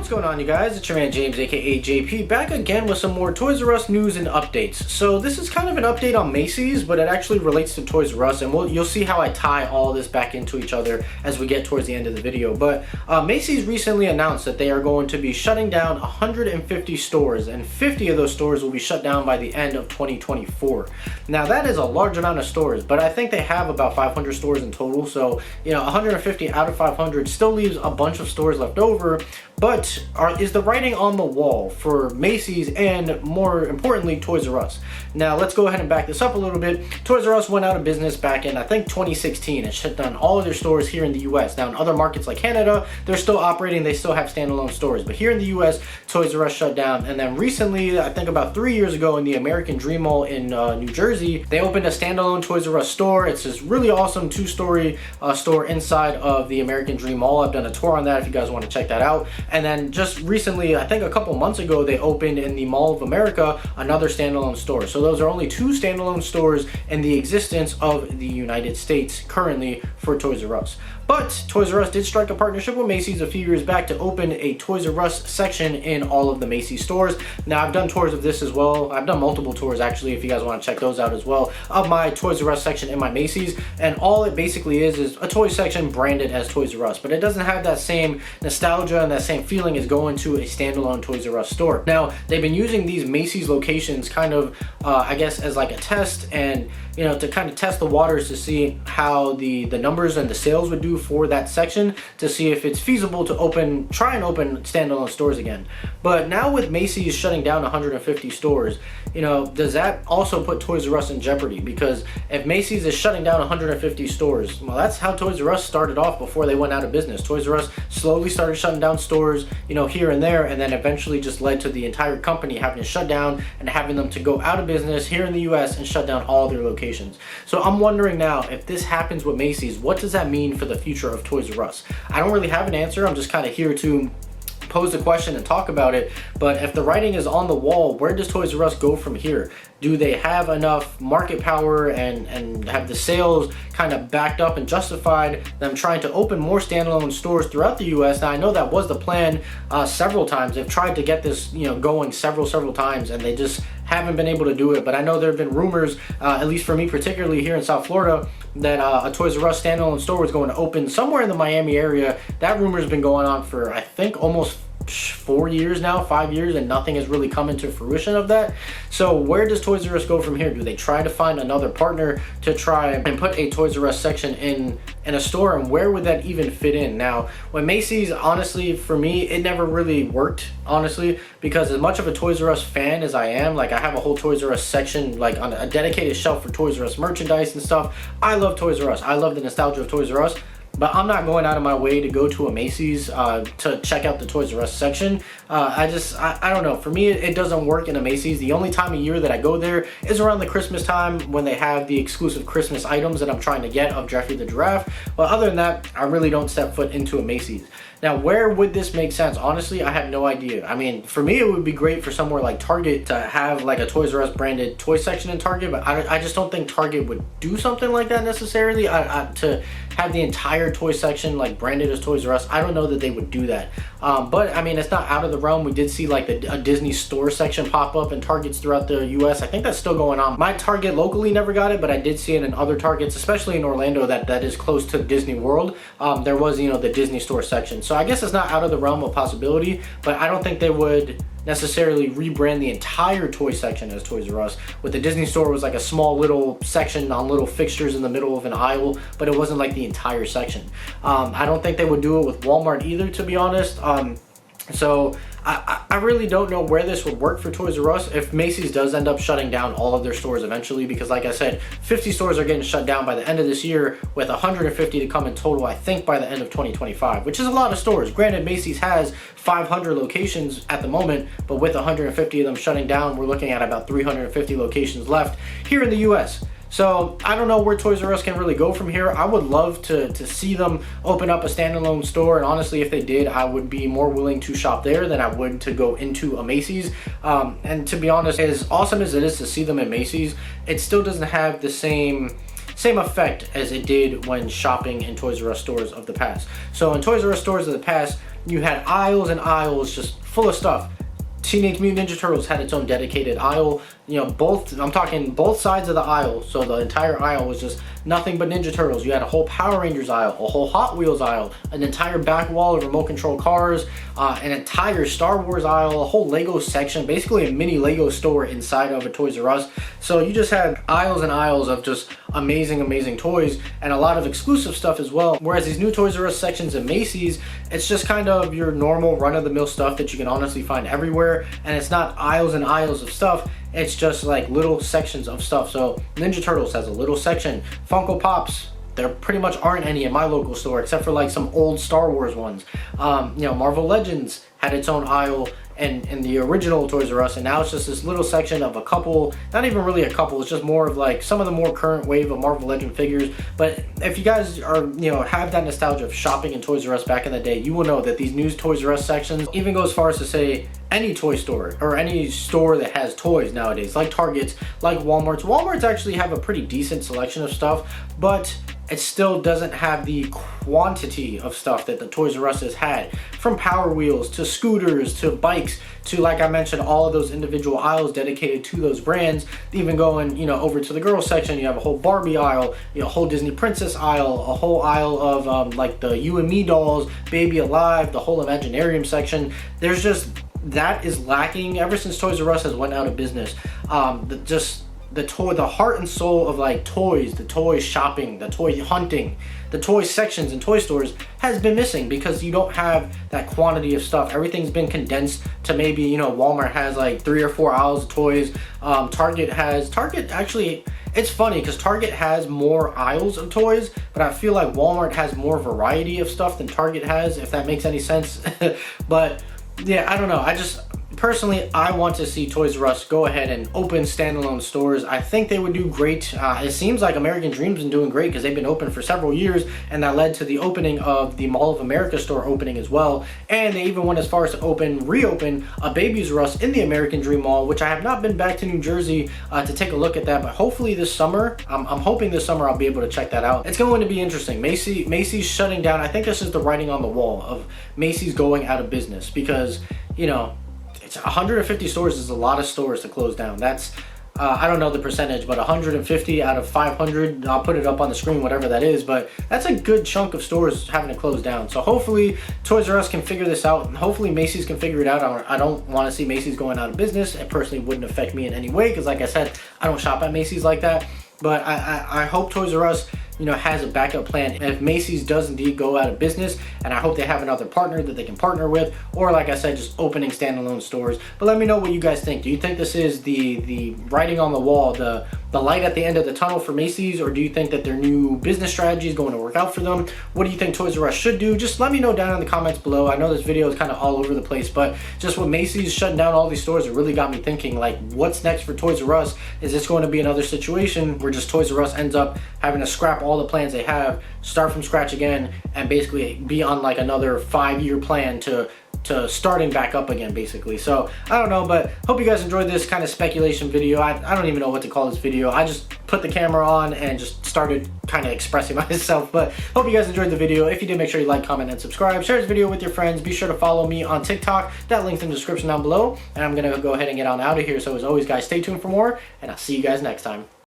What's going on, you guys? It's your man James, aka JP, back again with some more Toys R Us news and updates. So this is kind of an update on Macy's, but it actually relates to Toys R Us, and you'll see how I tie all this back into each other as we get towards the end of the video. But Macy's recently announced that they are going to be shutting down 150 stores, and 50 of those stores will be shut down by the end of 2024. Now that is a large amount of stores, but I think they have about 500 stores in total, so 150 out of 500 still leaves a bunch of stores left over. But is the writing on the wall for Macy's and, more importantly, Toys R Us? Now let's go ahead and back this up a little bit. Toys R Us went out of business back in, I think, 2016 and shut down all of their stores here in the US. Now in other markets like Canada, they're still operating, they still have standalone stores, but here in the US, Toys R Us shut down. And then recently, I think about 3 years ago, in the American Dream Mall in New Jersey, they opened a standalone Toys R Us store. It's this really awesome two-story store inside of the American Dream Mall. I've done a tour on that if you guys want to check that out. And then just recently, I think a couple months ago, they opened in the Mall of America another standalone store. So those are only two standalone stores in the existence of the United States currently for Toys R Us. But Toys R Us did strike a partnership with Macy's a few years back to open a Toys R Us section in all of the Macy's stores. Now I've done tours of this as well. I've done multiple tours actually, if you guys want to check those out as well, of my Toys R Us section in my Macy's. And all it basically is a toy section branded as Toys R Us, but it doesn't have that same nostalgia and that same feeling as going to a standalone Toys R Us store. Now they've been using these Macy's locations kind of I guess as like a test, and to kind of test the waters to see how the numbers and the sales would do for that section, to see if it's feasible to try and open standalone stores again. But now with Macy's shutting down 150 stores, does that also put Toys R Us in jeopardy? Because if Macy's is shutting down 150 stores, well, that's how Toys R Us started off before they went out of business. Toys R Us slowly started shutting down stores, here and there, and then eventually just led to the entire company having to shut down and having them to go out of business here in the US and shut down all their locations. So I'm wondering now, if this happens with Macy's, what does that mean for the future of Toys R Us? I don't really have an answer. I'm just kind of here to pose the question and talk about it. But if the writing is on the wall, where does Toys R Us go from here? Do they have enough market power and have the sales kind of backed up and justified them trying to open more standalone stores throughout the US? Now I know that was the plan several times. They've tried to get this going several times, and they just haven't been able to do it. But I know there have been rumors, at least for me particularly here in South Florida, that a Toys R Us standalone store was going to open somewhere in the Miami area. That rumor has been going on for, I think, almost 4 years now, 5 years, and nothing has really come into fruition of that. So where does Toys R Us go from here? Do they try to find another partner to try and put a Toys R Us section in a store, and where would that even fit in? Now when Macy's, honestly, for me, it never really worked, honestly, because as much of a Toys R Us fan as I am, like I have a whole Toys R Us section, like on a dedicated shelf for Toys R Us merchandise and stuff. I love Toys R Us. I love the nostalgia of Toys R Us. But I'm not going out of my way to go to a Macy's to check out the Toys R Us section. I don't know. For me, it doesn't work in a Macy's. The only time of year that I go there is around the Christmas time, when they have the exclusive Christmas items that I'm trying to get of Jeffrey the Giraffe. But other than that, I really don't step foot into a Macy's. Now, where would this make sense? Honestly, I have no idea. I mean, for me, it would be great for somewhere like Target to have like a Toys R Us branded toy section in Target, but I just don't think Target would do something like that necessarily. To have the entire toy section like branded as Toys R Us, I don't know that they would do that. But I mean, it's not out of the realm. We did see like a Disney store section pop up in Targets throughout the US. I think that's still going on. My Target locally never got it, but I did see it in other Targets, especially in Orlando that is close to Disney World. There was, the Disney store section. So I guess it's not out of the realm of possibility, but I don't think they would necessarily rebrand the entire toy section as Toys R Us. With the Disney store, was like a small little section on little fixtures in the middle of an aisle, but it wasn't like the entire section. I don't think they would do it with Walmart either, to be honest. So I really don't know where this would work for Toys R Us if Macy's does end up shutting down all of their stores eventually, because like I said, 50 stores are getting shut down by the end of this year, with 150 to come in total, I think, by the end of 2025, which is a lot of stores. Granted, Macy's has 500 locations at the moment, but with 150 of them shutting down, we're looking at about 350 locations left here in the US. So I don't know where Toys R Us can really go from here. I would love to see them open up a standalone store, and honestly, if they did, I would be more willing to shop there than I would to go into a Macy's. And to be honest, as awesome as it is to see them in Macy's, it still doesn't have the same same effect as it did when shopping in Toys R Us stores of the past. So in Toys R Us stores of the past, you had aisles and aisles just full of stuff. Teenage Mutant Ninja Turtles had its own dedicated aisle. You know, I'm talking both sides of the aisle. So the entire aisle was just nothing but Ninja Turtles. You had a whole Power Rangers aisle, a whole Hot Wheels aisle, an entire back wall of remote control cars, an entire Star Wars aisle, a whole Lego section, basically a mini Lego store inside of a Toys R Us. So you just had aisles and aisles of just amazing toys and a lot of exclusive stuff as well. Whereas these new Toys R Us sections at Macy's, it's just kind of your normal run-of-the-mill stuff that you can honestly find everywhere, and it's not aisles and aisles of stuff. It's just like little sections of stuff. So Ninja Turtles has a little section. Funko Pops, there pretty much aren't any in my local store except for like some old Star Wars ones. You know, Marvel Legends had its own aisle in the original Toys R Us, and now it's just this little section of a couple, not even really a couple, it's just more of like some of the more current wave of Marvel Legend figures. But if you guys are, you know, have that nostalgia of shopping in Toys R Us back in the day, you will know that these new Toys R Us sections even go as far as to say any toy store or any store that has toys nowadays, like Target's, like Walmart's actually have a pretty decent selection of stuff, but it still doesn't have the quantity of stuff that the Toys R Us has had, from Power Wheels to scooters to bikes to, like I mentioned, all of those individual aisles dedicated to those brands. Even going, you know, over to the girls section, you have a whole Barbie aisle, you know, a whole Disney Princess aisle, a whole aisle of like the You and Me dolls, Baby Alive, the whole Imaginarium section. There's just, that is lacking ever since Toys R Us has went out of business. The heart and soul of like toys, the toy shopping, the toy hunting, the toy sections in toy stores has been missing because you don't have that quantity of stuff. Everything's been condensed to maybe, you know, Walmart has like 3 or 4 aisles of toys. Target actually, it's funny because Target has more aisles of toys, but I feel like Walmart has more variety of stuff than Target has, if that makes any sense. But yeah, I don't know. Personally, I want to see Toys R Us go ahead and open standalone stores. I think they would do great. It seems like American Dream's been doing great because they've been open for several years, and that led to the opening of the Mall of America store opening as well. And they even went as far as to reopen a Babies R Us in the American Dream Mall, which I have not been back to New Jersey to take a look at that, but hopefully this summer, I'm hoping this summer I'll be able to check that out. It's going to be interesting. Macy's shutting down. I think this is the writing on the wall of Macy's going out of business because, you know, it's 150 stores is a lot of stores to close down. That's, I don't know the percentage, but 150 out of 500, I'll put it up on the screen, whatever that is, but that's a good chunk of stores having to close down. So hopefully Toys R Us can figure this out, and hopefully Macy's can figure it out. I don't want to see Macy's going out of business. It personally wouldn't affect me in any way because, like I said, I don't shop at Macy's like that. But I hope Toys R Us, you know, has a backup plan if Macy's does indeed go out of business, and I hope they have another partner that they can partner with, or like I said, just opening standalone stores. But let me know what you guys think. Do you think this is the writing on the wall, the light at the end of the tunnel for Macy's, or do you think that their new business strategy is going to work out for them? What do you think Toys R Us should do? Just let me know down in the comments below. I know this video is kind of all over the place, but just with Macy's shutting down all these stores, it really got me thinking, like, what's next for Toys R Us? Is this going to be another situation where just Toys R Us ends up having to scrap all the plans they have, start from scratch again, and basically be on like another 5-year plan to starting back up again, basically? So I don't know, but hope you guys enjoyed this kind of speculation video. I don't even know what to call this video. I just put the camera on and just started kind of expressing myself. But hope you guys enjoyed the video. If you did, make sure you like, comment, and subscribe. Share this video with your friends. Be sure to follow me on TikTok. That link's in the description down below. And I'm gonna go ahead and get on out of here. So as always, guys, stay tuned for more, and I'll see you guys next time.